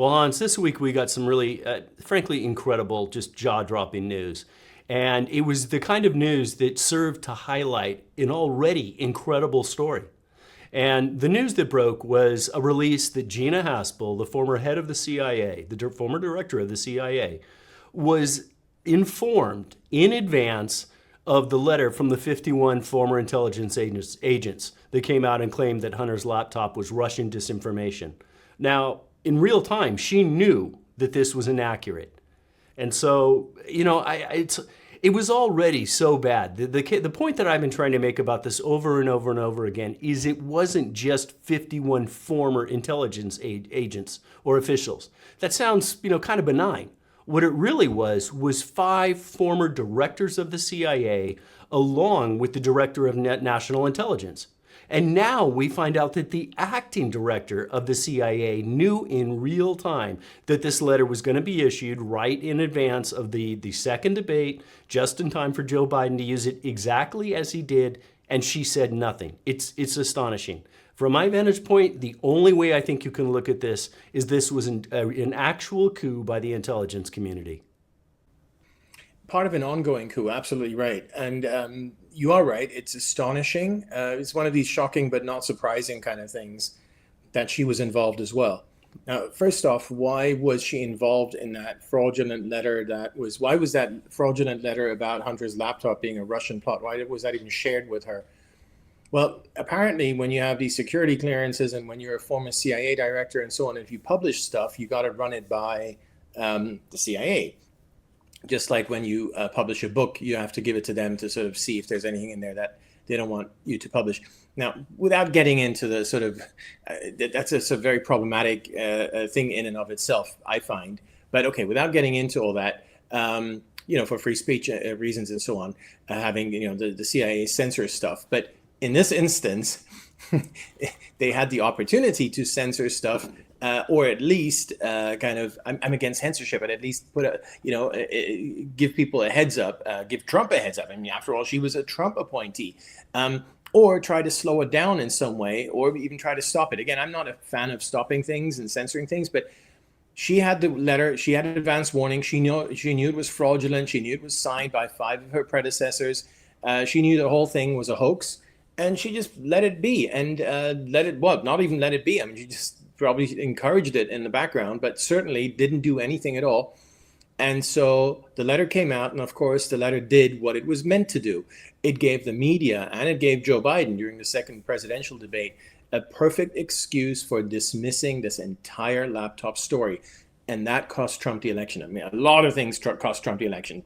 Well, Hans, this week we got some really, frankly, incredible, just jaw-dropping news. And it was the kind of news that served to highlight an already incredible story. And the news that broke was a release that Gina Haspel, the former head of the CIA, the former director of the CIA, was informed in advance of the letter from the 51 former intelligence agents that came out and claimed that Hunter's laptop was Russian disinformation. Now, in real time, she knew that this was inaccurate. And so, it was already so bad. The point that I've been trying to make about this over and over and over again is it wasn't just 51 former intelligence agents or officials. That sounds, kind of benign. What it really was 5 former directors of the CIA along with the director of national intelligence. And now we find out that the acting director of the CIA knew in real time that this letter was going to be issued right in advance of the second debate, just in time for Joe Biden to use it exactly as he did, and she said nothing. It's astonishing. From my vantage point, the only way I think you can look at this is this was an actual coup by the intelligence community. Part of an ongoing coup, absolutely right. And you are right, it's astonishing. It's one of these shocking but not surprising kind of things that she was involved as well. Now, first off, why was she involved in that fraudulent letter why was that fraudulent letter about Hunter's laptop being a Russian plot? Why was that even shared with her? Well, apparently when you have these security clearances and when you're a former CIA director and so on, if you publish stuff, you got to run it by the CIA. Just like when you publish a book, you have to give it to them to sort of see if there's anything in there that they don't want you to publish. Now, without getting into the sort of, that's a very problematic thing in and of itself, I find. But okay, without getting into all that, for free speech reasons and so on, having, the CIA censor stuff. But in this instance, they had the opportunity to censor stuff, or at least I'm against censorship, but at least give people a heads up, give Trump a heads up. I mean, after all, she was a Trump appointee. Or try to slow it down in some way, or even try to stop it. Again, I'm not a fan of stopping things and censoring things, but she had the letter, she had an advance warning, she knew it was fraudulent, she knew it was signed by 5 of her predecessors, she knew the whole thing was a hoax, and she just let it be, and not even let it be, I mean, she just probably encouraged it in the background, but certainly didn't do anything at all. And so the letter came out, and of course, the letter did what it was meant to do. It gave the media, and it gave Joe Biden during the second presidential debate, a perfect excuse for dismissing this entire laptop story. And that cost Trump the election. I mean, a lot of things cost Trump the election.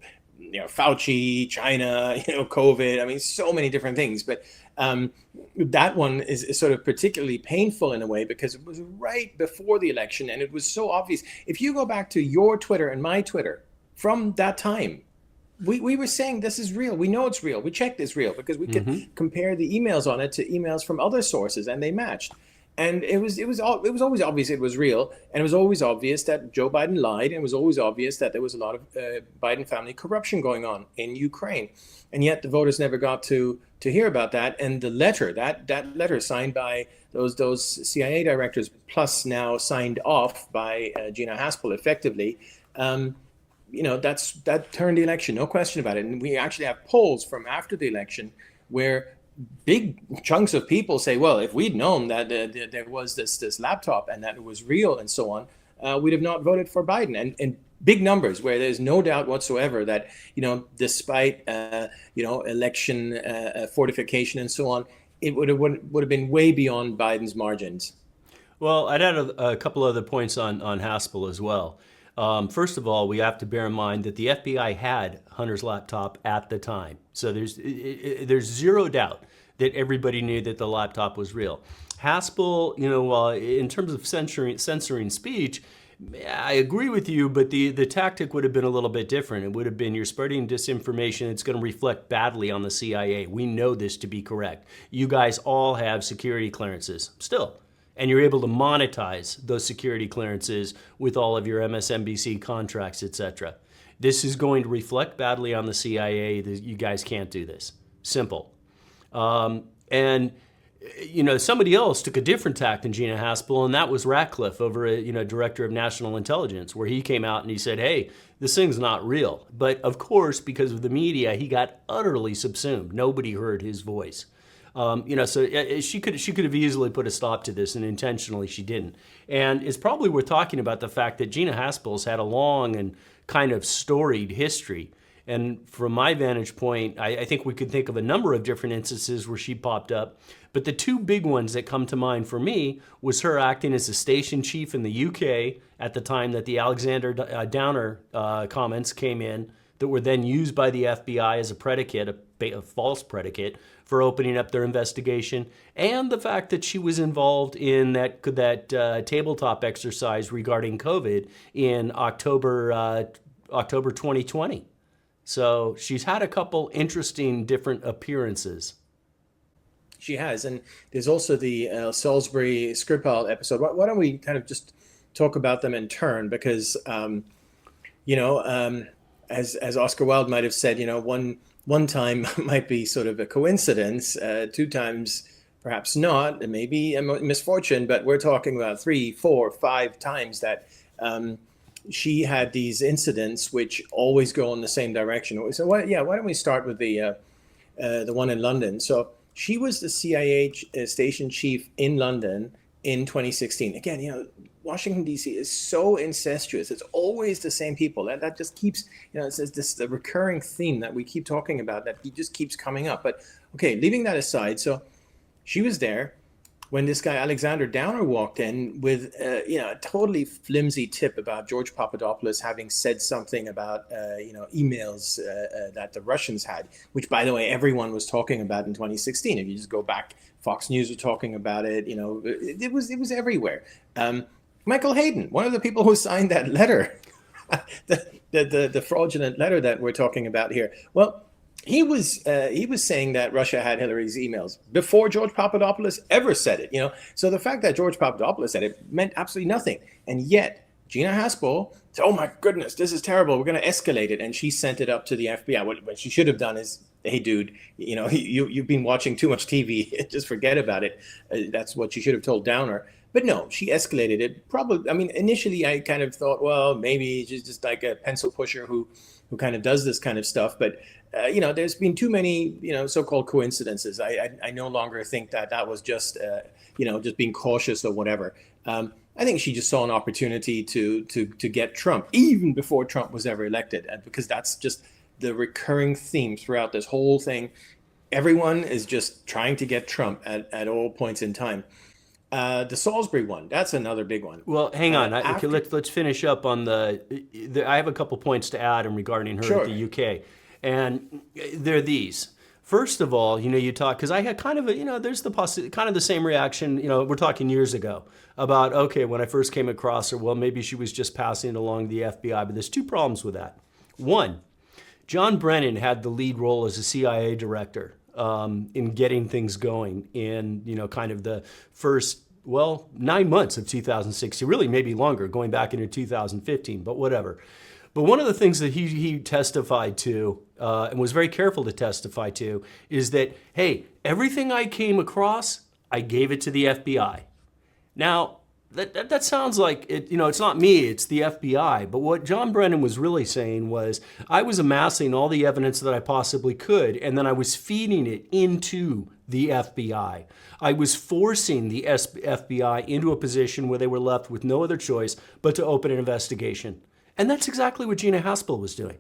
Fauci, China, COVID, I mean, so many different things. But that one is sort of particularly painful in a way because it was right before the election and it was so obvious. If you go back to your Twitter and my Twitter from that time, we were saying this is real. We know it's real. We checked it's real because we could compare the emails on it to emails from other sources and they matched. And it was always obvious it was real, and it was always obvious that Joe Biden lied, and it was always obvious that there was a lot of Biden family corruption going on in Ukraine, and yet the voters never got to hear about that. And the letter, that letter signed by those CIA directors, plus now signed off by Gina Haspel, effectively, that turned the election, no question about it. And we actually have polls from after the election where big chunks of people say, well, if we'd known that there was this laptop and that it was real and so on, we'd have not voted for Biden. And big numbers where there's no doubt whatsoever that, despite, election fortification and so on, it would have been way beyond Biden's margins. Well, I'd add a couple other points on Haspel as well. First of all, we have to bear in mind that the FBI had Hunter's laptop at the time. So there's zero doubt that everybody knew that the laptop was real. Haspel, in terms of censoring speech, I agree with you, but the tactic would have been a little bit different. It would have been, you're spreading disinformation. It's going to reflect badly on the CIA. We know this to be correct. You guys all have security clearances still. And you're able to monetize those security clearances with all of your MSNBC contracts, etc. This is going to reflect badly on the CIA. You guys can't do this. Simple. And somebody else took a different tack than Gina Haspel, and that was Ratcliffe over at, Director of National Intelligence, where he came out and he said, hey, this thing's not real. But of course, because of the media, he got utterly subsumed. Nobody heard his voice. So she could have easily put a stop to this, and intentionally she didn't. And it's probably worth talking about the fact that Gina Haspel's had a long and kind of storied history. And from my vantage point, I think we could think of a number of different instances where she popped up. But the two big ones that come to mind for me was her acting as a station chief in the UK at the time that the Alexander Downer comments came in that were then used by the FBI as a predicate, a false predicate, for opening up their investigation, and the fact that she was involved in that tabletop exercise regarding COVID in October 2020. So she's had a couple interesting different appearances. She has, and there's also the Salisbury Skripal episode. Why don't we kind of just talk about them in turn? Because as Oscar Wilde might have said, one time might be sort of a coincidence, two times perhaps not, and maybe a misfortune, but we're talking about 3, 4, 5 times that she had these incidents which always go in the same direction. So why don't we start with the one in London? So she was the CIA station chief in London in 2016. Again, Washington, D.C. is so incestuous. It's always the same people. That just keeps, it's this the recurring theme that we keep talking about that he just keeps coming up. But okay, leaving that aside, so she was there when this guy Alexander Downer walked in with a totally flimsy tip about George Papadopoulos having said something about emails that the Russians had, which, by the way, everyone was talking about in 2016. If you just go back, Fox News were talking about it. It was everywhere. Michael Hayden, one of the people who signed that letter, the fraudulent letter that we're talking about here. Well, he was saying that Russia had Hillary's emails before George Papadopoulos ever said it. So the fact that George Papadopoulos said it meant absolutely nothing, and yet Gina Haspel said, "Oh my goodness, this is terrible. We're going to escalate it," and she sent it up to the FBI. What she should have done is, "Hey, dude, you've been watching too much TV. Just forget about it." That's what she should have told Downer. But no, she escalated it. Probably, initially I kind of thought, well, maybe she's just like a pencil pusher who kind of does this kind of stuff. But there's been too many, so-called coincidences. I no longer think that was just, just being cautious or whatever. I think she just saw an opportunity to get Trump, even before Trump was ever elected, and because that's just the recurring theme throughout this whole thing. Everyone is just trying to get Trump at all points in time. The Salisbury one, that's another big one. Well, hang on. Let's finish up on I have a couple points to add regarding her at the UK. And they're these. First of all, you talk, because I had kind of there's kind of the same reaction, we're talking years ago about, okay, when I first came across her, well, maybe she was just passing it along the FBI, but there's two problems with that. One, John Brennan had the lead role as a CIA director in getting things going in, kind of the first, 9 months of 2016, really maybe longer, going back into 2015, but whatever. But one of the things that he testified to, and was very careful to testify to, is that, hey, everything I came across, I gave it to the FBI. Now, that sounds like it, it's not me, it's the FBI. But what John Brennan was really saying was, I was amassing all the evidence that I possibly could, and then I was feeding it into the FBI. I was forcing the FBI into a position where they were left with no other choice but to open an investigation. And that's exactly what Gina Haspel was doing.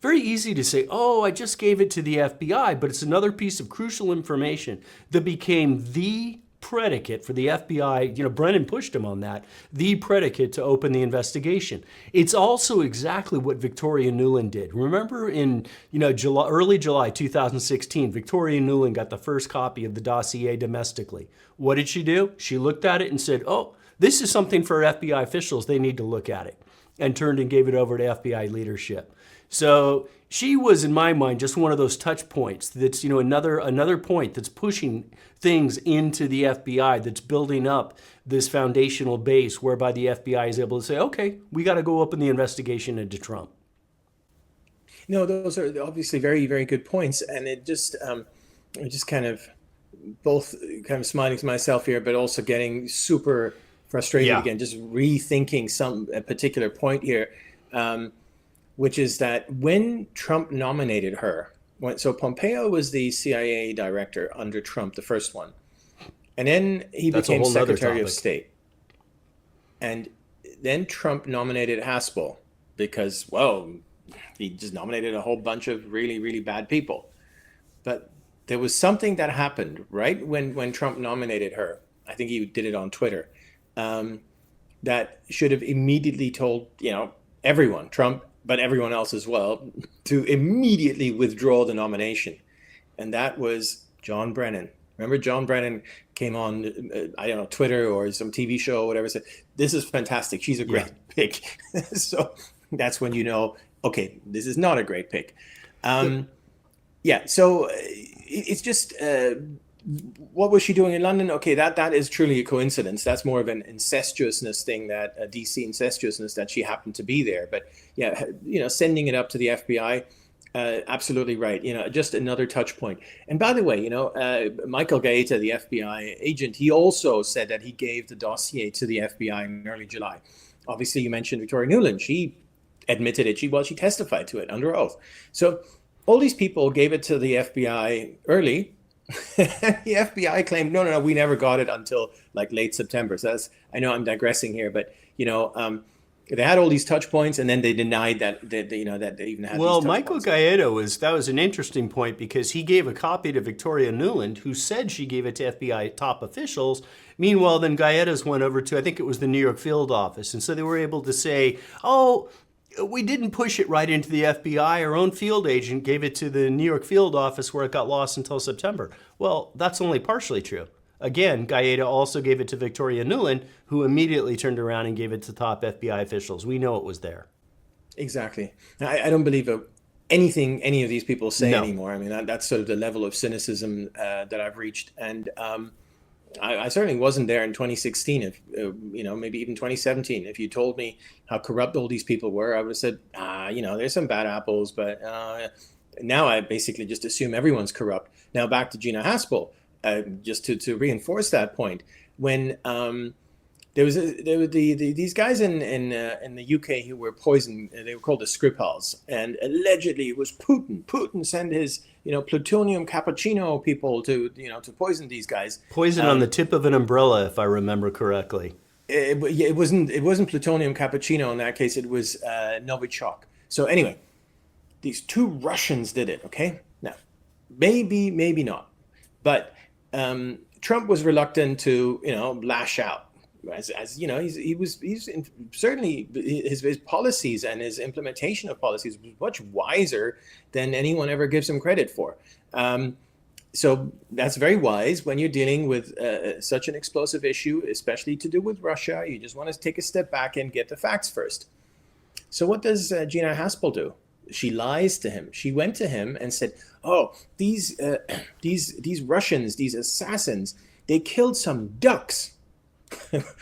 Very easy to say, oh, I just gave it to the FBI, but it's another piece of crucial information that became the predicate for the FBI. Brennan pushed him on that, the predicate to open the investigation. It's also exactly what Victoria Nuland did. Remember in early July 2016, Victoria Nuland got the first copy of the dossier domestically. What did she do? She looked at it and said, oh, this is something for FBI officials. They need to look at it. And turned and gave it over to FBI leadership. So she was, in my mind, just one of those touch points that's, another point that's pushing things into the FBI, that's building up this foundational base whereby the FBI is able to say, okay, we got to go open the investigation into Trump. Those are obviously very, very good points. And it just kind of both kind of smiling to myself here, but also getting super frustrated Yeah, again, just rethinking a particular point here, which is that when Trump nominated her, so Pompeo was the CIA director under Trump, the first one, and then he that's a became whole nother Secretary of topic. State, and then Trump nominated Haspel because, well, he just nominated a whole bunch of really, really bad people. But there was something that happened right when Trump nominated her. I think he did it on Twitter. Um, that should have immediately told everyone, Trump, but everyone else as well, to immediately withdraw the nomination. And that was John Brennan. Remember, John Brennan came on, I don't know, Twitter or some TV show or whatever, said, "This is fantastic. She's a Yeah. great pick." So that's when you know, okay, this is not a great pick. The, Yeah, so it's just what was she doing in London? Okay, that is truly a coincidence. That's more of an incestuousness thing, that DC incestuousness, that she happened to be there. But yeah, sending it up to the FBI, absolutely right. Just another touch point. And by the way, Michael Gaeta, the FBI agent, he also said that he gave the dossier to the FBI in early July. Obviously, you mentioned Victoria Nuland. She admitted it. She testified to it under oath. So all these people gave it to the FBI early. The FBI claimed, no, we never got it until like late September. So I know I'm digressing here, but they had all these touch points, and then they denied that that they even had these well, touch Michael points. Gaeta was an interesting point because he gave a copy to Victoria Nuland, who said she gave it to FBI top officials. Meanwhile, then Gaeta's went over to, I think it was the New York field office, and so they were able to say, "Oh, we didn't push it right into the FBI. Our own field agent gave it to the New York field office where it got lost until September." Well, that's only partially true. Again, Gaeta also gave it to Victoria Nuland, who immediately turned around and gave it to top FBI officials. We know it was there. Exactly. I don't believe anything any of these people say No. anymore. I mean, that's sort of the level of cynicism that I've reached. And I certainly wasn't there in 2016, if maybe even 2017. If you told me how corrupt all these people were, I would have said, there's some bad apples, but now I basically just assume everyone's corrupt. Now back to Gina Haspel, just to reinforce that point. When there were these guys in the UK who were poisoned. They were called the Skripals, and allegedly it was Putin. Putin sent his plutonium cappuccino people to poison these guys. Poison on the tip of an umbrella, if I remember correctly. It wasn't plutonium cappuccino in that case. It was Novichok. So anyway, these two Russians did it. Okay, now maybe not, but Trump was reluctant to lash out. As you know, certainly his policies and his implementation of policies was much wiser than anyone ever gives him credit for. So that's very wise when you're dealing with such an explosive issue, especially to do with Russia. You just want to take a step back and get the facts first. So what does Gina Haspel do? She lies to him. She went to him and said, "Oh, these Russians, these assassins, they killed some ducks."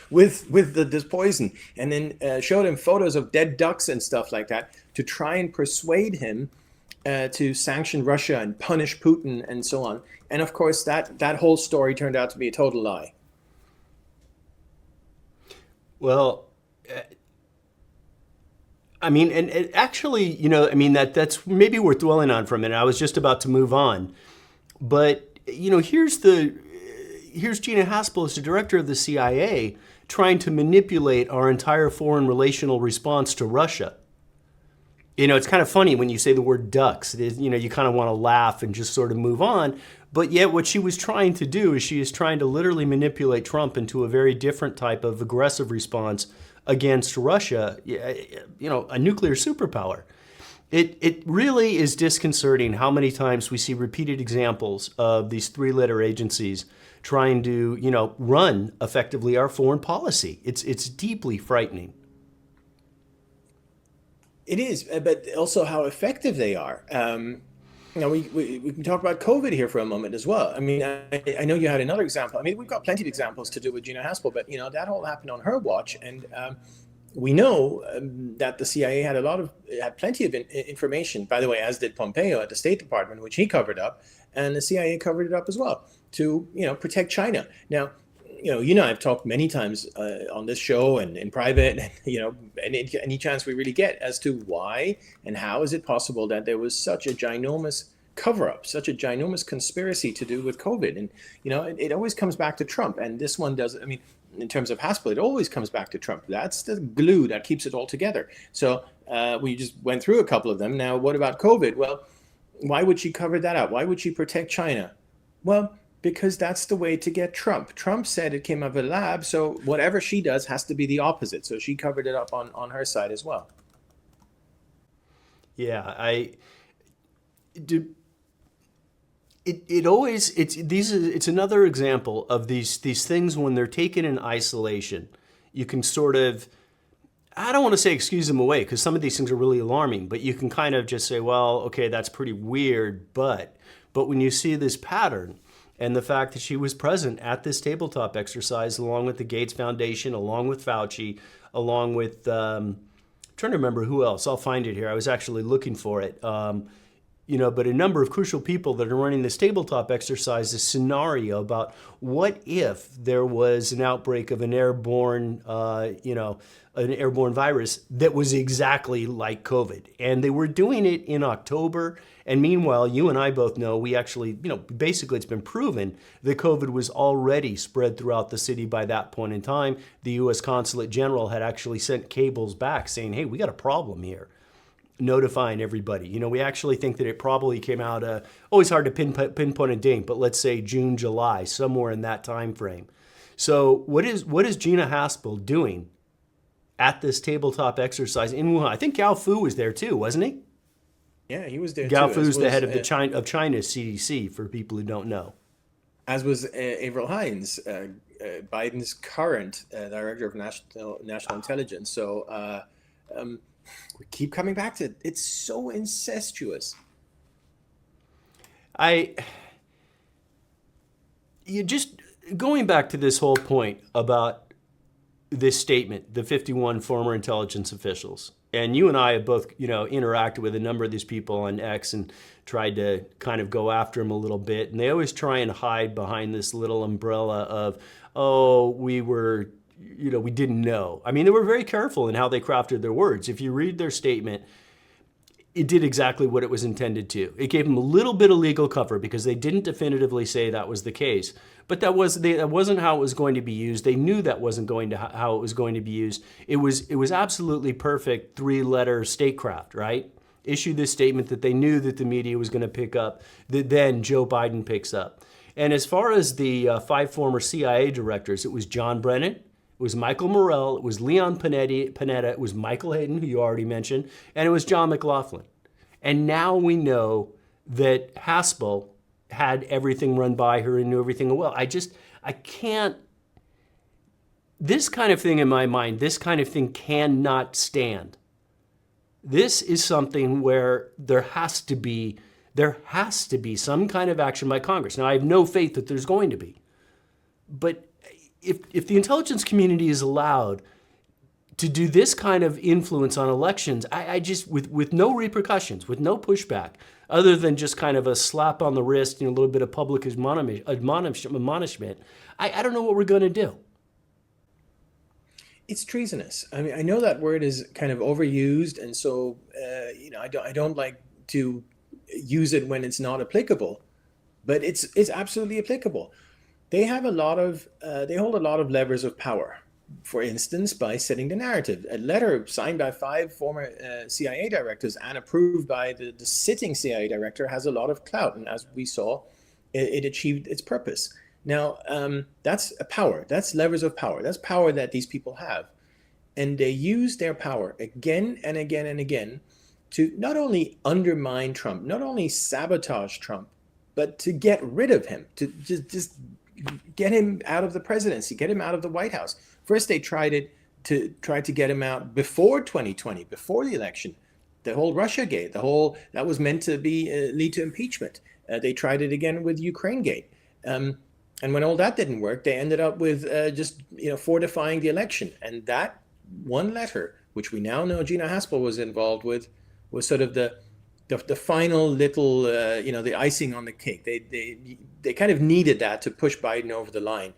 with this poison, and then showed him photos of dead ducks and stuff like that to try and persuade him to sanction Russia and punish Putin and so on. And of course, that whole story turned out to be a total lie. Well, I mean, and actually, that's maybe worth dwelling on for a minute. I was just about to move on, but here's Gina Haspel as the director of the CIA trying to manipulate our entire foreign relational response to Russia. It's kind of funny when you say the word ducks. You kind of want to laugh and just sort of move on. But yet what she was trying to do is she is trying to literally manipulate Trump into a very different type of aggressive response against Russia, a nuclear superpower. It really is disconcerting how many times we see repeated examples of these three-letter agencies trying to, run effectively our foreign policy. It's deeply frightening. It is, but also how effective they are. We can talk about COVID here for a moment as well. I mean, I know you had another example. I mean, we've got plenty of examples to do with Gina Haspel, but that all happened on her watch, and we know that the CIA had plenty of information. By the way, as did Pompeo at the State Department, which he covered up, and the CIA covered it up as well. to protect China. Now, you know, I've talked many times on this show and in private, any chance we really get as to why and how is it possible that there was such a ginormous cover-up, such a ginormous conspiracy to do with COVID. And, it always comes back to Trump. And this one does, I mean, in terms of Haspel, it always comes back to Trump. That's the glue that keeps it all together. So we just went through a couple of them. Now, what about COVID? Well, why would she cover that up? Why would she protect China? Well, because that's the way to get Trump. Trump said it came out of a lab, so whatever she does has to be the opposite. So she covered it up on her side as well. Yeah, I do. It's another example of these things when they're taken in isolation. You can sort of, I don't want to say excuse them away because some of these things are really alarming, but you can kind of just say, well, okay, that's pretty weird, but when you see this pattern, and the fact that she was present at this tabletop exercise along with the Gates Foundation, along with Fauci, along with, I'm trying to remember who else. I'll find it here. I was actually looking for it. But a number of crucial people that are running this tabletop exercise, this scenario about what if there was an outbreak of an airborne virus that was exactly like COVID. And they were doing it in October. And meanwhile, you and I both know we actually, basically it's been proven that COVID was already spread throughout the city by that point in time. The U.S. Consulate General had actually sent cables back saying, hey, we got a problem here, notifying everybody. We actually think that it probably came out, always hard to pinpoint a date, but let's say June, July, somewhere in that time frame. So what is Gina Haspel doing at this tabletop exercise in Wuhan? I think Gao Fu was there too, wasn't he? Yeah, he was there Gao too. Fu's the head of China's CDC, for people who don't know. As was Avril Haines, Biden's current director of national intelligence. So we keep coming back to it. It's so incestuous. You just going back to this whole point about this statement, the 51 former intelligence officials. And you and I have both, interacted with a number of these people on X and tried to kind of go after them a little bit. And they always try and hide behind this little umbrella of, we didn't know. I mean, they were very careful in how they crafted their words. If you read their statement, it did exactly what it was intended to. It gave them a little bit of legal cover because they didn't definitively say that was the case. But that wasn't how it was going to be used. They knew that wasn't how it was going to be used. It was absolutely perfect 3-letter statecraft, right? Issue this statement that they knew that the media was going to pick up, that then Joe Biden picks up. And as far as the 5 former CIA directors, it was John Brennan, it was Michael Morrell, it was Leon Panetta, it was Michael Hayden, who you already mentioned, and it was John McLaughlin. And now we know that Haspel had everything run by her and knew everything well. I can't, this kind of thing in my mind, this kind of thing cannot stand. This is something where there has to be some kind of action by Congress. Now, I have no faith that there's going to be. But if the intelligence community is allowed to do this kind of influence on elections, I just, with no repercussions, with no pushback, other than just kind of a slap on the wrist and a little bit of public admonishment, I don't know what we're going to do. It's treasonous. I mean, I know that word is kind of overused, and so I don't like to use it when it's not applicable, but it's absolutely applicable. They have they hold a lot of levers of power. For instance, by setting the narrative. A letter signed by 5 former CIA directors and approved by the sitting CIA director has a lot of clout, and as we saw, it achieved its purpose. Now, that's a power. That's levers of power. That's power that these people have. And they use their power again and again and again to not only undermine Trump, not only sabotage Trump, but to get rid of him, to just get him out of the presidency, get him out of the White House. First, they tried to get him out before 2020, before the election. The whole Russiagate, that was meant to be lead to impeachment. They tried it again with Ukrainegate. And when all that didn't work, they ended up with just fortifying the election. And that one letter, which we now know Gina Haspel was involved with, was sort of the the final little, the icing on the cake. They kind of needed that to push Biden over the line.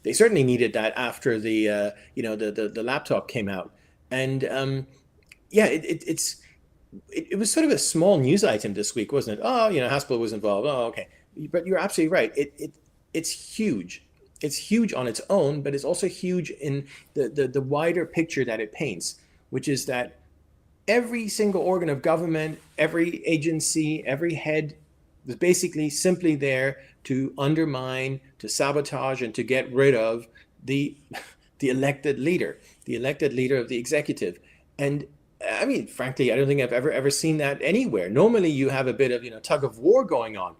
They certainly needed that after the laptop came out, and yeah, it was sort of a small news item this week, wasn't it? Oh, Haspel was involved. Oh, okay. But you're absolutely right. It's huge. It's huge on its own, but it's also huge in the wider picture that it paints, which is that every single organ of government, every agency, every head was basically simply there to undermine, to sabotage, and to get rid of the elected leader of the executive. And I mean, frankly, I don't think I've ever seen that anywhere. Normally, you have a bit of tug of war going on.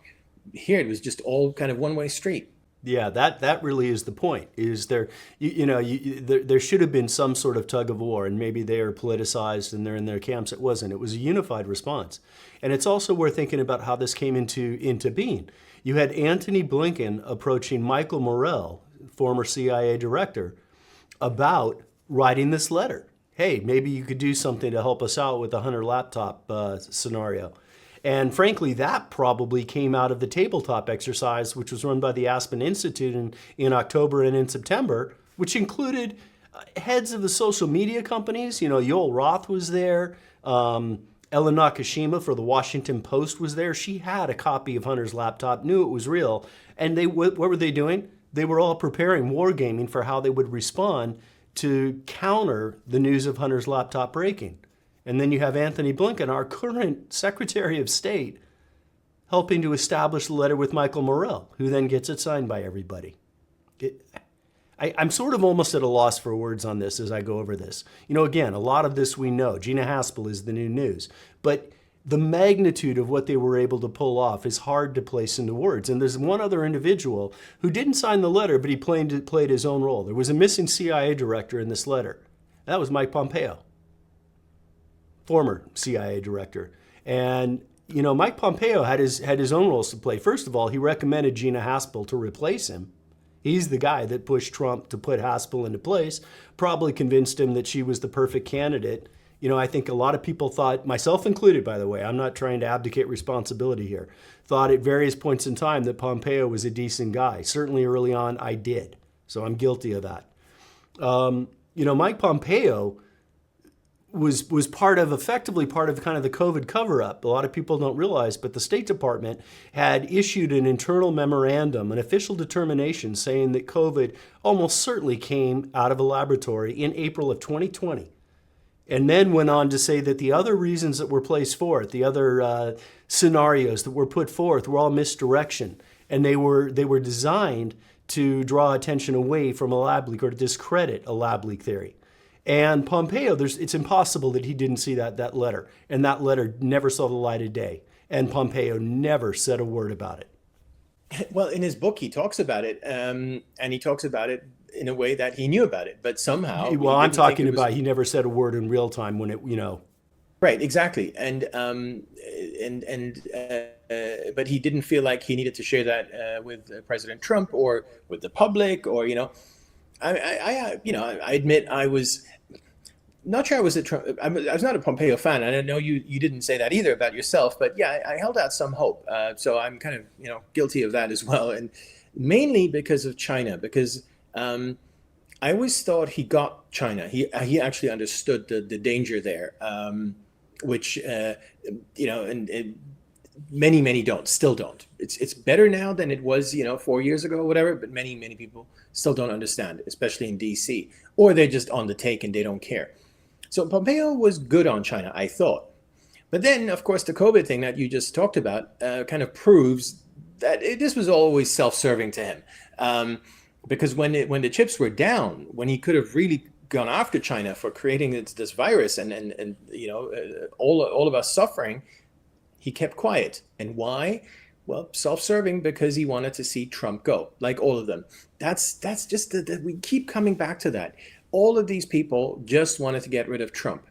Here, it was just all kind of one-way street. Yeah, that really is the point. Is there, there should have been some sort of tug of war, and maybe they are politicized and they're in their camps. It wasn't. It was a unified response, and it's also worth thinking about how this came into being. You had Antony Blinken approaching Michael Morrell, former CIA director, about writing this letter. Hey, maybe you could do something to help us out with the Hunter laptop scenario. And frankly, that probably came out of the tabletop exercise, which was run by the Aspen Institute in October and in September, which included heads of the social media companies. Yoel Roth was there. Ellen Nakashima for the Washington Post was there. She had a copy of Hunter's laptop, knew it was real. And what were they doing? They were all preparing wargaming for how they would respond to counter the news of Hunter's laptop breaking. And then you have Antony Blinken, our current Secretary of State, helping to establish the letter with Michael Morrell, who then gets it signed by everybody. I'm sort of almost at a loss for words on this as I go over this. Again, a lot of this we know. Gina Haspel is the new news. But the magnitude of what they were able to pull off is hard to place into words. And there's one other individual who didn't sign the letter, but he played his own role. There was a missing CIA director in this letter. That was Mike Pompeo, former CIA director. And, Mike Pompeo had his own roles to play. First of all, he recommended Gina Haspel to replace him. He's the guy that pushed Trump to put Haspel into place, probably convinced him that she was the perfect candidate. I think a lot of people thought, myself included, by the way, I'm not trying to abdicate responsibility here, thought at various points in time that Pompeo was a decent guy. Certainly early on, I did. So I'm guilty of that. Mike Pompeo was effectively part of kind of the COVID cover-up. A lot of people don't realize, but the State Department had issued an internal memorandum, an official determination saying that COVID almost certainly came out of a laboratory in April of 2020. And then went on to say that the other reasons that were placed forth, the other scenarios that were put forth were all misdirection. And they were designed to draw attention away from a lab leak or to discredit a lab leak theory. And Pompeo, it's impossible that he didn't see that letter. And that letter never saw the light of day. And Pompeo never said a word about it. Well, in his book, he talks about it. And he talks about it in a way that he knew about it. But somehow... Well, I'm talking about he never said a word in real time when it, Right, exactly. But he didn't feel like he needed to share that with President Trump or with the public or, I admit I was not sure I was I was not a Pompeo fan. And I know you didn't say that either about yourself, but yeah, I held out some hope. So I'm kind of, guilty of that as well. And mainly because of China, because I always thought he got China. He actually understood the danger there, which, many still don't. It's better now than it was, 4 years ago or whatever, but many people still don't understand, especially in DC, or they're just on the take and they don't care. So Pompeo was good on China, I thought. But then, of course, the COVID thing that you just talked about kind of proves that this was always self-serving to him. Because when the chips were down, when he could have really gone after China for creating this virus and all of us suffering, he kept quiet. And why? Well, self-serving, because he wanted to see Trump go, like all of them. That's just we keep coming back to that. All of these people just wanted to get rid of Trump.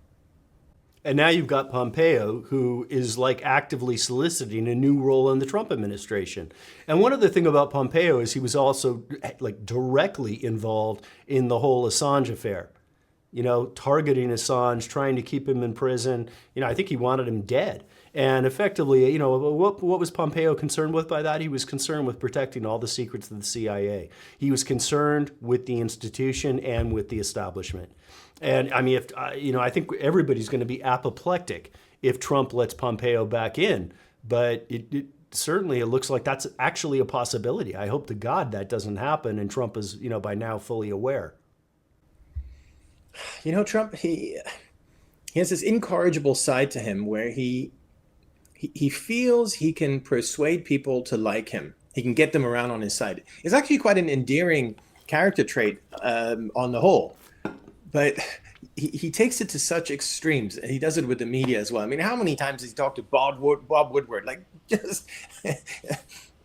And now you've got Pompeo, who is like actively soliciting a new role in the Trump administration. And one other thing about Pompeo is he was also like directly involved in the whole Assange affair. Targeting Assange, trying to keep him in prison. I think he wanted him dead. And effectively, what was Pompeo concerned with by that? He was concerned with protecting all the secrets of the CIA. He was concerned with the institution and with the establishment. And I mean, if I think everybody's going to be apoplectic if Trump lets Pompeo back in, but certainly it looks like that's actually a possibility. I hope to God that doesn't happen, and Trump is, by now fully aware. Trump, he has this incorrigible side to him where he feels he can persuade people to like him. He can get them around on his side. It's actually quite an endearing character trait on the whole. But he takes it to such extremes, and he does it with the media as well. I mean, how many times has he talked to Bob Woodward? Like, just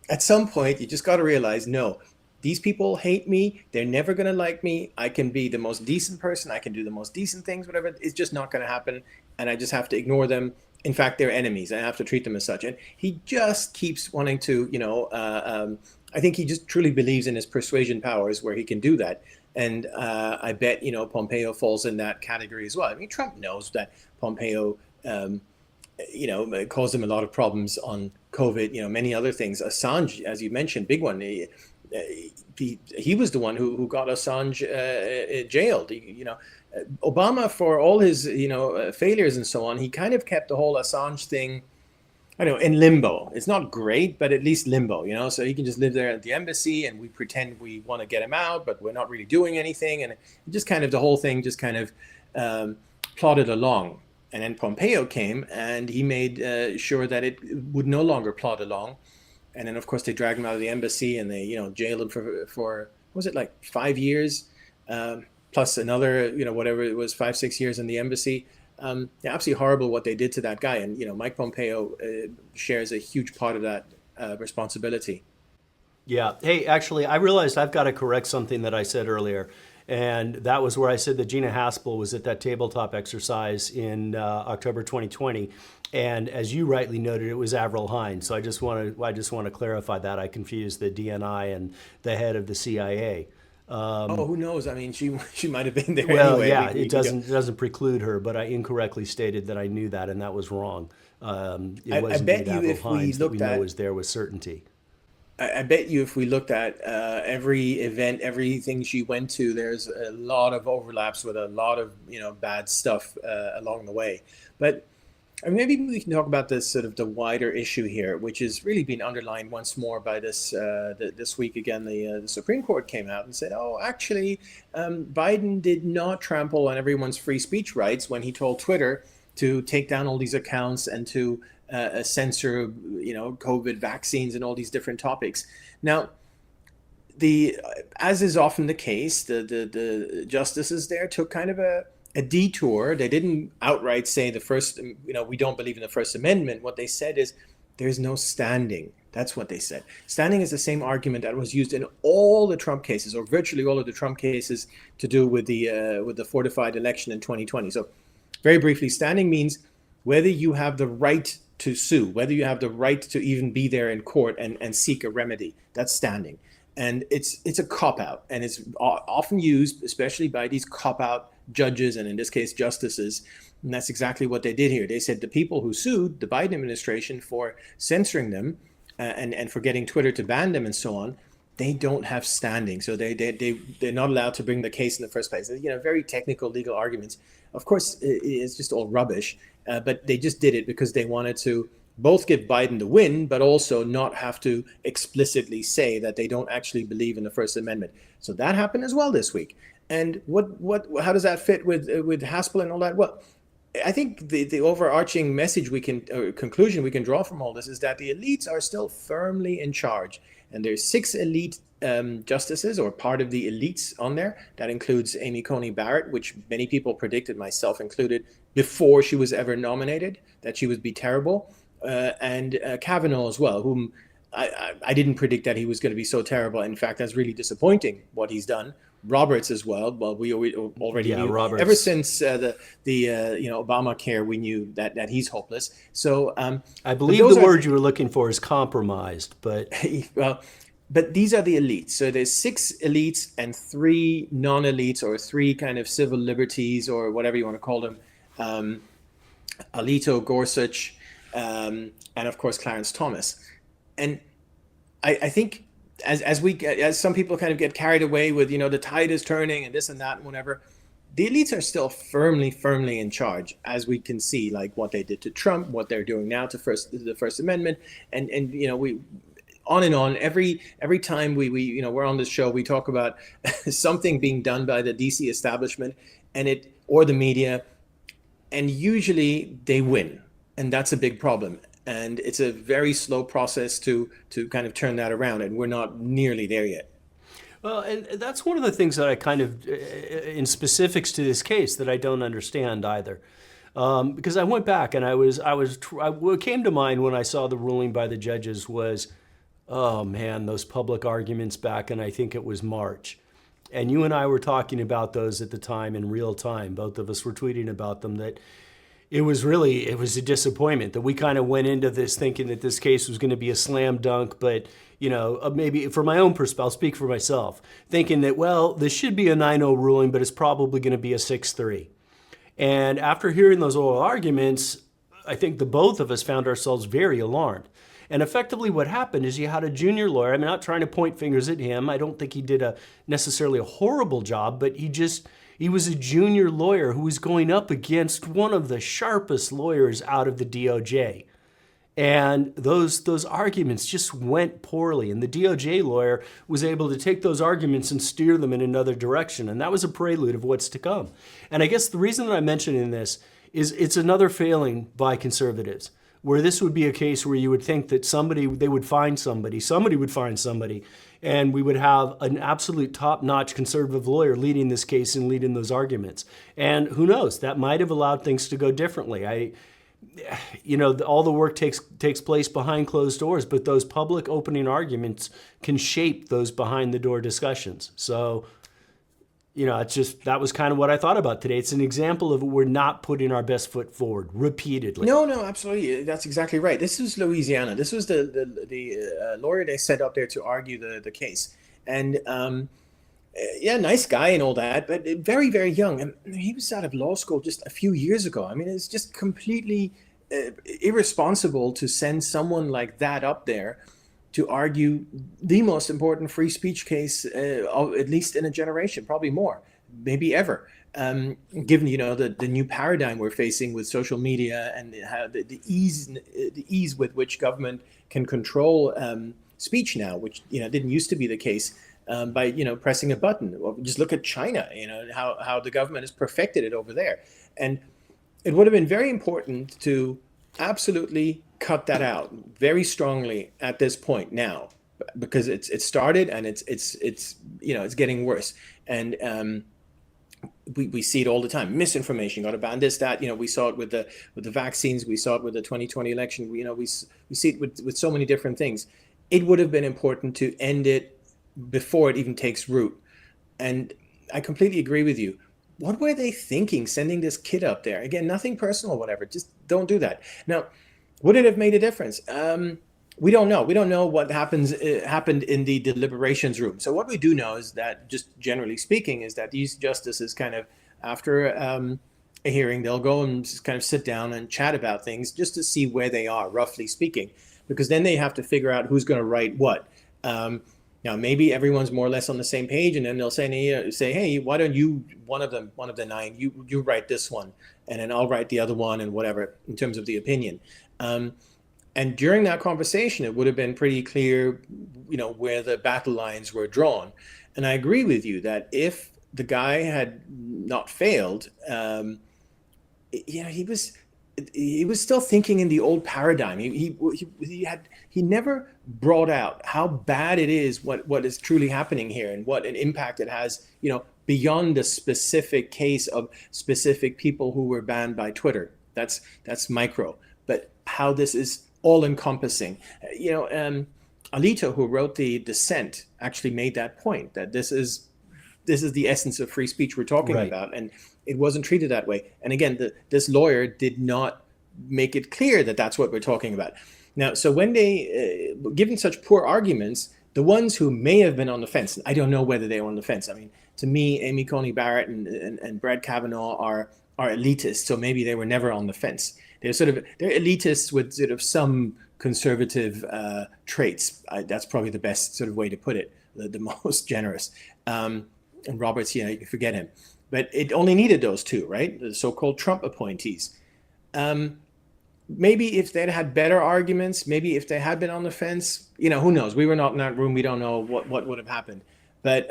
at some point, you just got to realize, no, these people hate me. They're never going to like me. I can be the most decent person. I can do the most decent things, whatever. It's just not going to happen. And I just have to ignore them. In fact, they're enemies. I have to treat them as such. And he just keeps wanting to, I think he just truly believes in his persuasion powers where he can do that. And I bet, Pompeo falls in that category as well. I mean, Trump knows that Pompeo, caused him a lot of problems on COVID, many other things. Assange, as you mentioned, big one. He was the one who got Assange jailed. Obama, for all his, failures and so on, he kind of kept the whole Assange thing, I don't know, in limbo. It's not great, but at least limbo, so he can just live there at the embassy and we pretend we want to get him out, but we're not really doing anything. And just kind of the whole thing just kind of plodded along. And then Pompeo came and he made sure that it would no longer plod along. And then, of course, they dragged him out of the embassy and they, jailed him for was it like 5 years, plus another, whatever it was, 5-6 years in the embassy. Absolutely horrible what they did to that guy. And, Mike Pompeo shares a huge part of that responsibility. Yeah. Hey, actually, I realized I've got to correct something that I said earlier. And that was where I said that Gina Haspel was at that tabletop exercise in October 2020. And as you rightly noted, it was Avril Haines. So I just want to clarify that. I confused the DNI and the head of the CIA. Who knows? I mean, she might have been there well, anyway. Yeah, it doesn't preclude her, but I incorrectly stated that I knew that, and that was wrong. It wasn't I bet you Avril if we Haines that looked we at, know was there with certainty. I bet you if we looked at every event, everything she went to, there's a lot of overlaps with a lot of bad stuff along the way. But maybe we can talk about this sort of the wider issue here, which is really being underlined once more by this this week again. The Supreme Court came out and said, "Oh, actually, Biden did not trample on everyone's free speech rights when he told Twitter to take down all these accounts and to censor, COVID vaccines and all these different topics." Now, as is often the case, the justices there took kind of a detour. They didn't outright say we don't believe in the First Amendment. What they said is there's no standing. That's what they said. Standing is the same argument that was used in all the Trump cases, or virtually all of the Trump cases, to do with the fortified election in 2020. So, very briefly, standing means whether you have the right to sue, whether you have the right to even be there in court and seek a remedy. That's standing. And it's a cop-out, and it's often used, especially by these cop-out judges, and in this case, justices. And that's exactly what they did here. They said the people who sued the Biden administration for censoring them and for getting Twitter to ban them and so on, they don't have standing. So they're not allowed to bring the case in the first place. Very technical legal arguments. Of course, it's just all rubbish, but they just did it because they wanted to both give Biden the win, but also not have to explicitly say that they don't actually believe in the First Amendment. So that happened as well this week. And how does that fit with Haspel and all that? Well, I think the overarching message conclusion we can draw from all this is that the elites are still firmly in charge. And there's 6 elite justices, or part of the elites, on there. That includes Amy Coney Barrett, which many people predicted, myself included, before she was ever nominated, that she would be terrible. And Kavanaugh as well, whom I didn't predict that he was going to be so terrible. In fact, that's really disappointing what he's done. Roberts as well. Well, we already knew Roberts. Ever since the Obamacare, we knew that he's hopeless. So I believe the word you were looking for is compromised, but well, but these are the elites. So there's 6 elites and 3 non-elites, or 3 kind of civil liberties, or whatever you want to call them. Alito, Gorsuch, and of course Clarence Thomas. And I think as some people kind of get carried away with, the tide is turning and this and that and whatever, the elites are still firmly in charge, as we can see, like what they did to Trump, what they're doing now to the First Amendment, and we on and on. Every time we're on this show, we talk about something being done by the DC establishment or the media, and usually they win, and that's a big problem. And it's a very slow process to kind of turn that around, and we're not nearly there yet. Well, and that's one of the things that I kind of, in specifics to this case, that I don't understand either. Because I went back and what came to mind when I saw the ruling by the judges was, oh man, those public arguments back in, I think it was March. And you and I were talking about those at the time in real time. Both of us were tweeting about them, that it was a disappointment that we kind of went into this thinking that this case was going to be a slam dunk, but maybe for my own perspective, I'll speak for myself, thinking that, well, this should be a 9-0 ruling, but it's probably going to be a 6-3. And after hearing those oral arguments, I think the both of us found ourselves very alarmed. And effectively what happened is you had a junior lawyer. I'm not trying to point fingers at him. I don't think he did necessarily a horrible job, but he was a junior lawyer who was going up against one of the sharpest lawyers out of the DOJ. And those arguments just went poorly. And the DOJ lawyer was able to take those arguments and steer them in another direction. And that was a prelude of what's to come. And I guess the reason that I'm mentioning this is it's another failing by conservatives, where this would be a case where you would think that somebody would find somebody, and we would have an absolute top-notch conservative lawyer leading this case and leading those arguments. And who knows, that might have allowed things to go differently. All the work takes place behind closed doors, but those public opening arguments can shape those behind the door discussions. So, that was kind of what I thought about today. It's an example of we're not putting our best foot forward repeatedly. No, absolutely. That's exactly right. This was Louisiana. This was the lawyer they set up there to argue the case. And nice guy and all that, but very, very young. And he was out of law school just a few years ago. I mean, it's just completely irresponsible to send someone like that up there to argue the most important free speech case, at least in a generation, probably more, maybe ever. Given the new paradigm we're facing with social media and how the ease with which government can control speech now, which didn't used to be the case. By pressing a button. Or just look at China, how the government has perfected it over there. And it would have been very important to absolutely cut that out very strongly at this point now, because it started and it's getting worse. And we see it all the time. Misinformation, got to ban this, that. We saw it with the vaccines. We saw it with the 2020 election. We see it with so many different things. It would have been important to end it before it even takes root. And I completely agree with you. What were they thinking sending this kid up there? Again, nothing personal, whatever. Just don't do that. Now, would it have made a difference? We don't know. We don't know what happened in the deliberations room. So what we do know is that, just generally speaking, is that these justices kind of, after a hearing, they'll go and just kind of sit down and chat about things just to see where they are, roughly speaking, because then they have to figure out who's going to write what. Now, maybe everyone's more or less on the same page, and then they'll say, hey, why don't you, one of the 9, you write this one, and then I'll write the other one, and whatever, in terms of the opinion. And during that conversation, it would have been pretty clear, where the battle lines were drawn. And I agree with you that if the guy had not failed, he was still thinking in the old paradigm. He never brought out how bad it is, what is truly happening here, and what an impact it has, beyond the specific case of specific people who were banned by Twitter. That's micro, but how this is all encompassing. Alito, who wrote the dissent, actually made that point, that this is the essence of free speech we're talking about, and it wasn't treated that way. And again, this lawyer did not make it clear that that's what we're talking about. Now, so when they, given such poor arguments, the ones who may have been on the fence, I don't know whether they were on the fence. I mean, to me, Amy Coney Barrett and Brett Kavanaugh are elitists, so maybe they were never on the fence. they're elitists with sort of some conservative traits. That's probably the best sort of way to put it, the most generous. And Roberts, you can forget him. But it only needed those two, right? The so-called Trump appointees. Maybe if they'd had better arguments, maybe if they had been on the fence, who knows? We were not in that room. We don't know what would have happened. But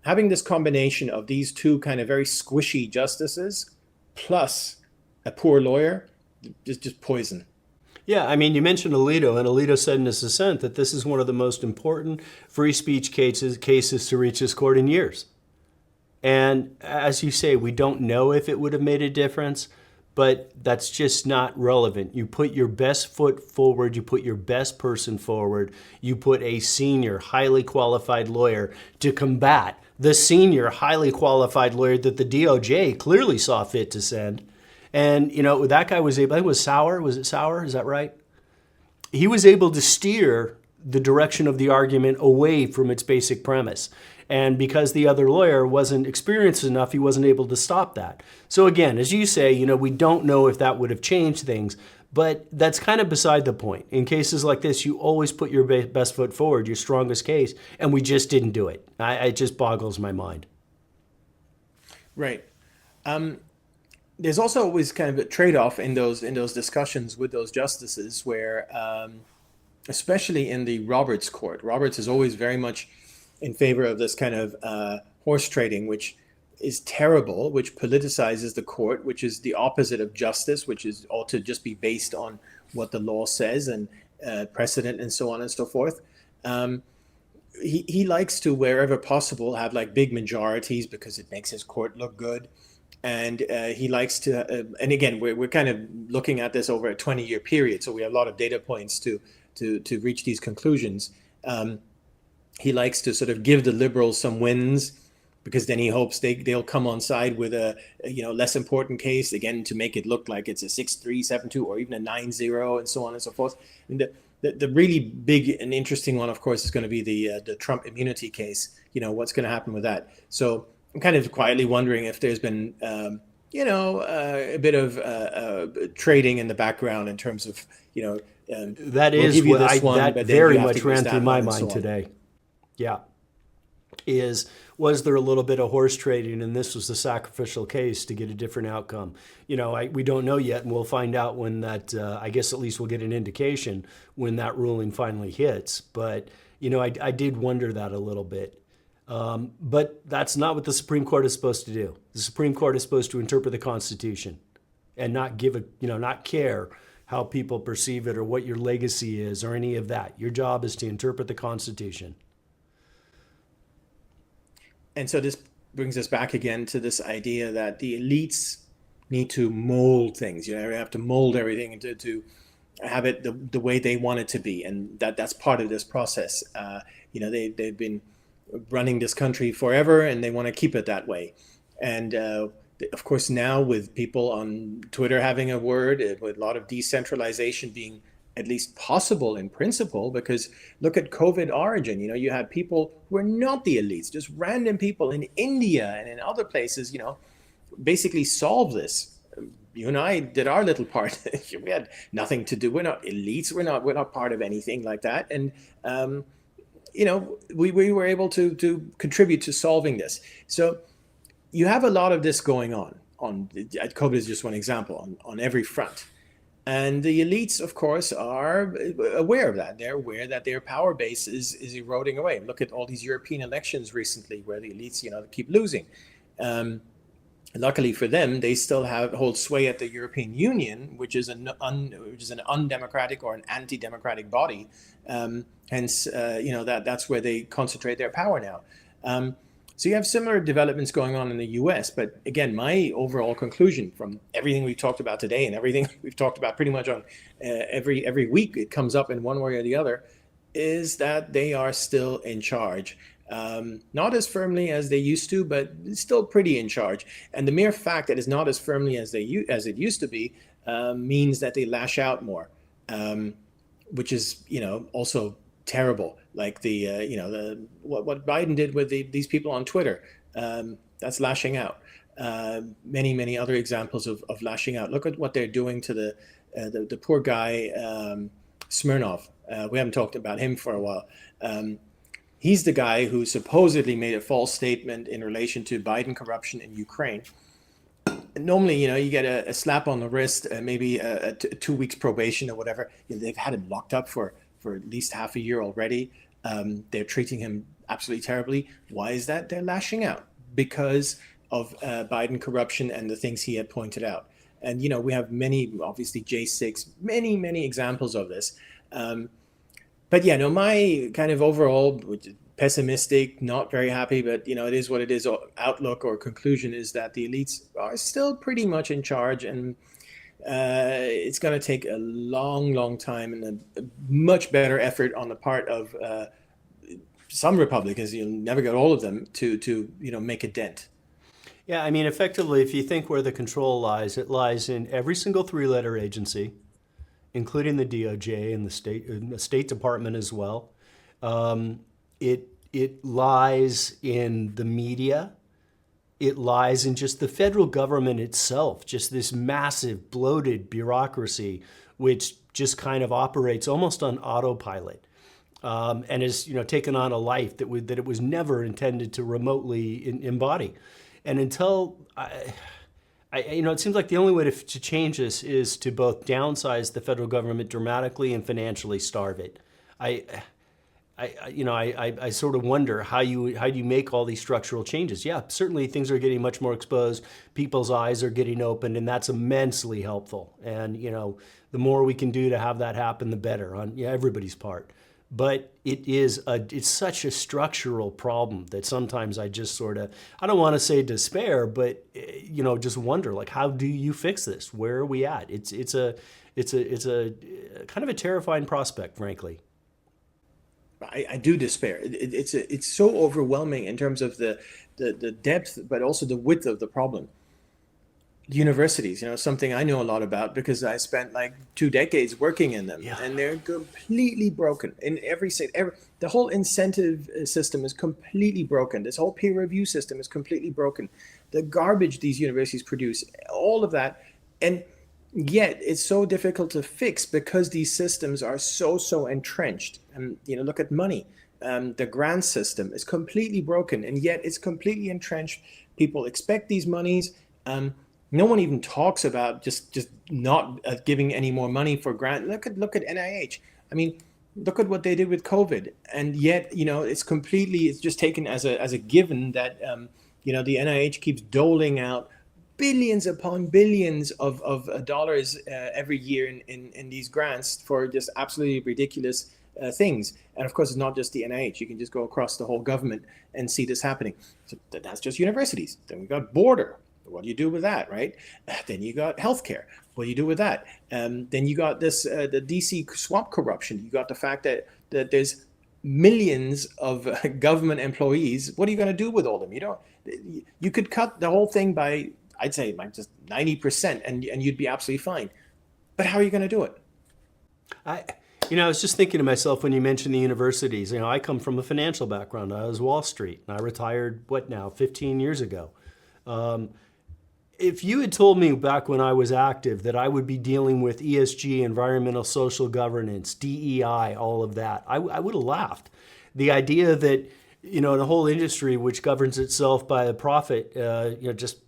having this combination of these two kind of very squishy justices plus a poor lawyer, just poison. Yeah, I mean, you mentioned Alito, and Alito said in his dissent that this is one of the most important free speech cases to reach this court in years. And as you say, we don't know if it would have made a difference, but that's just not relevant. You put your best foot forward, you put your best person forward, you put a senior, highly qualified lawyer to combat the senior, highly qualified lawyer that the DOJ clearly saw fit to send. And, that guy was able, I think it was Sauer, was it Sauer? Is that right? He was able to steer the direction of the argument away from its basic premise. And because the other lawyer wasn't experienced enough, he wasn't able to stop that. So again, as you say, we don't know if that would have changed things, but that's kind of beside the point. In cases like this, you always put your best foot forward, your strongest case, and we just didn't do it. It just boggles my mind. Right. There's also always kind of a trade-off in those discussions with those justices where, especially in the Roberts court, Roberts is always very much in favor of this kind of horse trading, which is terrible, which politicizes the court, which is the opposite of justice, which ought to just be based on what the law says and precedent and so on and so forth. He likes to, wherever possible, have like big majorities because it makes his court look good. And he likes to, and again, we're kind of looking at this over a 20-year period, so we have a lot of data points to reach these conclusions. He likes to sort of give the liberals some wins because then he hopes they'll come on side with a less important case, again, to make it look like it's a 6-3, 7-2, or even a 9-0, and so on and so forth. I mean, the really big and interesting one, of course, is going to be the Trump immunity case. What's going to happen with that? So I'm kind of quietly wondering if there's been, a bit of trading in the background in terms of, that is what that very much ran through my mind today. Yeah. Was there a little bit of horse trading, and this was the sacrificial case to get a different outcome? We don't know yet, and we'll find out when that, I guess at least we'll get an indication when that ruling finally hits. But, I did wonder that a little bit. But that's not what the Supreme Court is supposed to do. The Supreme Court is supposed to interpret the Constitution and not not care how people perceive it or what your legacy is or any of that. Your job is to interpret the Constitution. And so this brings us back again to this idea that the elites need to mold things. They have to mold everything to have it the way they want it to be, and that's part of this process. They've been running this country forever, and they want to keep it that way. And of course, now with people on Twitter having a word, with a lot of decentralization being at least possible in principle, because look at COVID origin. You had people who are not the elites, just random people in India and in other places, basically solve this. You and I did our little part. We had nothing to do. We're not elites. We're not part of anything like that. And we were able to contribute to solving this. So you have a lot of this going on. COVID is just one example on every front. And the elites, of course, are aware of that. They're aware that their power base is eroding away. Look at all these European elections recently where the elites, keep losing. Luckily for them, they still hold sway at the European Union, which is an undemocratic or an anti-democratic body. Hence, that's where they concentrate their power now. So you have similar developments going on in the U.S. But again, my overall conclusion from everything we've talked about today and everything we've talked about pretty much on every week, it comes up in one way or the other, is that they are still in charge. Not as firmly as they used to, but still pretty in charge. And the mere fact that it's not as firmly as it used to be means that they lash out more, which is also terrible. Like what Biden did with these people on Twitter, that's lashing out. Many other examples of lashing out. Look at what they're doing to the poor guy, Smirnov. We haven't talked about him for a while. He's the guy who supposedly made a false statement in relation to Biden corruption in Ukraine. Normally, you get a slap on the wrist, maybe a 2 weeks probation or whatever. They've had him locked up for at least half a year already. They're treating him absolutely terribly. Why is that? They're lashing out because of Biden corruption and the things he had pointed out. And, we have many, obviously J6, many examples of this. But yeah, no, my kind of overall pessimistic, not very happy, but it is what it is, outlook or conclusion is that the elites are still pretty much in charge, and it's going to take a long time and a much better effort on the part of some Republicans. You'll never get all of them to make a dent. Yeah, I mean, effectively, if you think where the control lies, it lies in every single three-letter agency, including the DOJ and the State Department as well. It lies in the media. It lies in just the federal government itself, just this massive, bloated bureaucracy, which just kind of operates almost on autopilot, and has taken on a life that it was never intended to remotely embody. And until it seems like the only way to change this is to both downsize the federal government dramatically and financially starve it. I sort of wonder how you make all these structural changes. Yeah, certainly things are getting much more exposed. People's eyes are getting opened, and that's immensely helpful. And the more we can do to have that happen, the better on everybody's part. But it's such a structural problem that sometimes I just sort of, I don't want to say despair, but just wonder, like, how do you fix this? Where are we at? It's a kind of a terrifying prospect, frankly. I do despair. It's so overwhelming in terms of the depth, but also the width of the problem. Universities, something I know a lot about because I spent like 2 decades working in them, and they're completely broken in every state. The whole incentive system is completely broken. This whole peer review system is completely broken. The garbage these universities produce, all of that, and yet it's so difficult to fix because these systems are so entrenched. And look at money. The grant system is completely broken, and yet it's completely entrenched. People expect these monies. No one even talks about just not giving any more money for grant. Look at NIH. I mean, look at what they did with COVID, and yet it's just taken as a given that the NIH keeps doling out billions upon billions of dollars every year in these grants for just absolutely ridiculous things. And of course, it's not just the NIH. You can just go across the whole government and see this happening. So that's just universities. Then we got border. What do you do with that, right? Then you got healthcare. What do you do with that? Then you got this the DC swamp corruption. You got the fact that there's millions of government employees. What are you going to do with all of them? You could cut the whole thing by, I'd say, like just 90%, and you'd be absolutely fine. But how are you going to do it? I was just thinking to myself when you mentioned the universities. I come from a financial background. I was Wall Street, and I retired 15 years ago. If you had told me back when I was active that I would be dealing with ESG, environmental social governance, DEI, all of that, I would have laughed. The idea that, in a whole industry which governs itself by a profit, just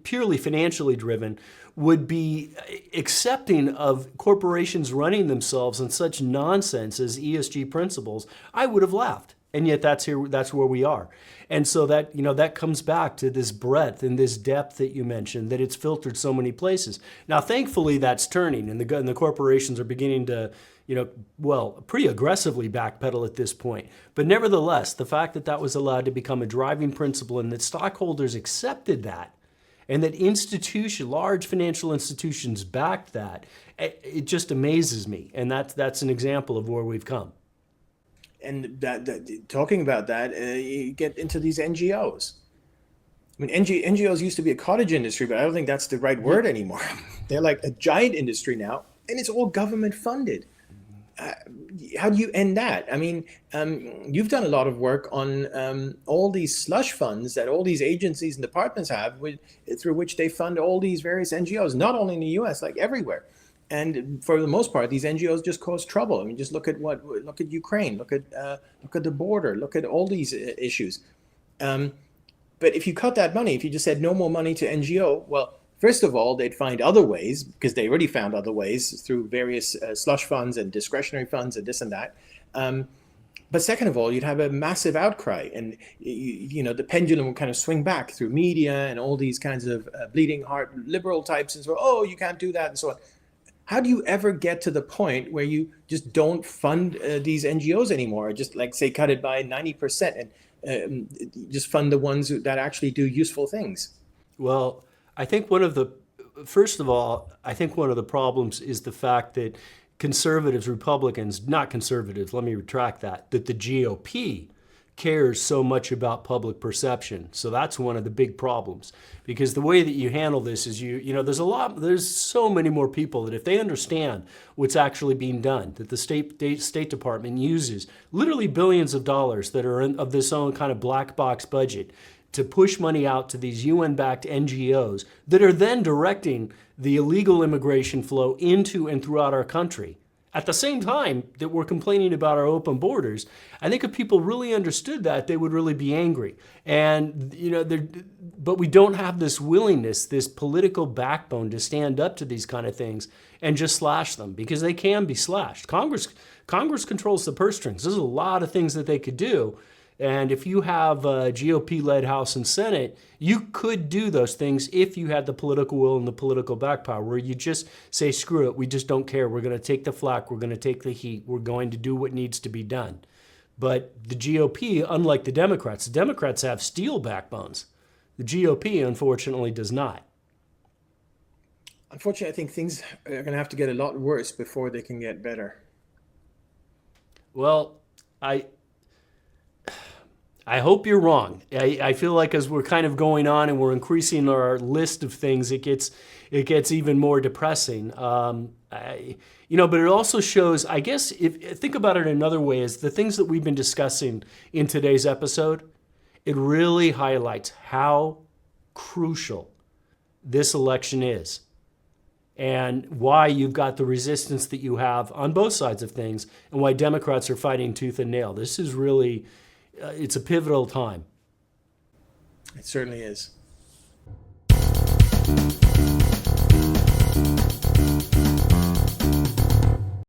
purely financially driven, would be accepting of corporations running themselves on such nonsense as ESG principles, I would have laughed. And yet that's where we are. And so that comes back to this breadth and this depth that you mentioned, that it's filtered so many places. Now, thankfully, that's turning, and the corporations are beginning to, pretty aggressively backpedal at this point. But nevertheless, the fact that was allowed to become a driving principle and that stockholders accepted that, and that large financial institutions backed that, it just amazes me. And that's an example of where we've come. And talking about that, you get into these NGOs. I mean, NGOs used to be a cottage industry, but I don't think that's the right word anymore. They're like a giant industry now, and it's all government funded. How do you end that? I mean, you've done a lot of work on all these slush funds that all these agencies and departments have, through which they fund all these various NGOs, not only in the US, like everywhere. And for the most part, these NGOs just cause trouble. I mean, just look at Ukraine, look at the border, look at all these issues. But if you cut that money, if you just said no more money to NGO, well, first of all, they'd find other ways, because they already found other ways through various slush funds and discretionary funds and this and that. But second of all, you'd have a massive outcry, and the pendulum would kind of swing back through media and all these kinds of bleeding heart liberal types, and so, oh, you can't do that, and so on. How do you ever get to the point where you just don't fund these NGOs anymore, or just like say cut it by 90% and just fund the ones that actually do useful things? Well, I think first of all, I think one of the problems is the fact that conservatives, Republicans, not conservatives, let me retract that the GOP cares so much about public perception. So that's one of the big problems, because the way that you handle this is there's so many more people that if they understand what's actually being done, that the State Department uses literally billions of dollars that are of this own kind of black box budget to push money out to these UN-backed NGOs that are then directing the illegal immigration flow into and throughout our country. At the same time that we're complaining about our open borders, I think if people really understood that, they would really be angry. And but we don't have this willingness, this political backbone to stand up to these kind of things and just slash them, because they can be slashed. Congress controls the purse strings. There's a lot of things that they could do. And if you have a GOP-led House and Senate, you could do those things if you had the political will and the political backpower, where you just say, screw it, we just don't care. We're going to take the flak. We're going to take the heat. We're going to do what needs to be done. But the GOP, unlike the Democrats have steel backbones. The GOP, unfortunately, does not. Unfortunately, I think things are going to have to get a lot worse before they can get better. Well, I hope you're wrong. I feel like as we're kind of going on and we're increasing our list of things, it gets even more depressing. But it also shows, I guess, if think about it another way, is the things that we've been discussing in today's episode, it really highlights how crucial this election is, and why you've got the resistance that you have on both sides of things, and why Democrats are fighting tooth and nail. This is really... it's a pivotal time. It certainly is.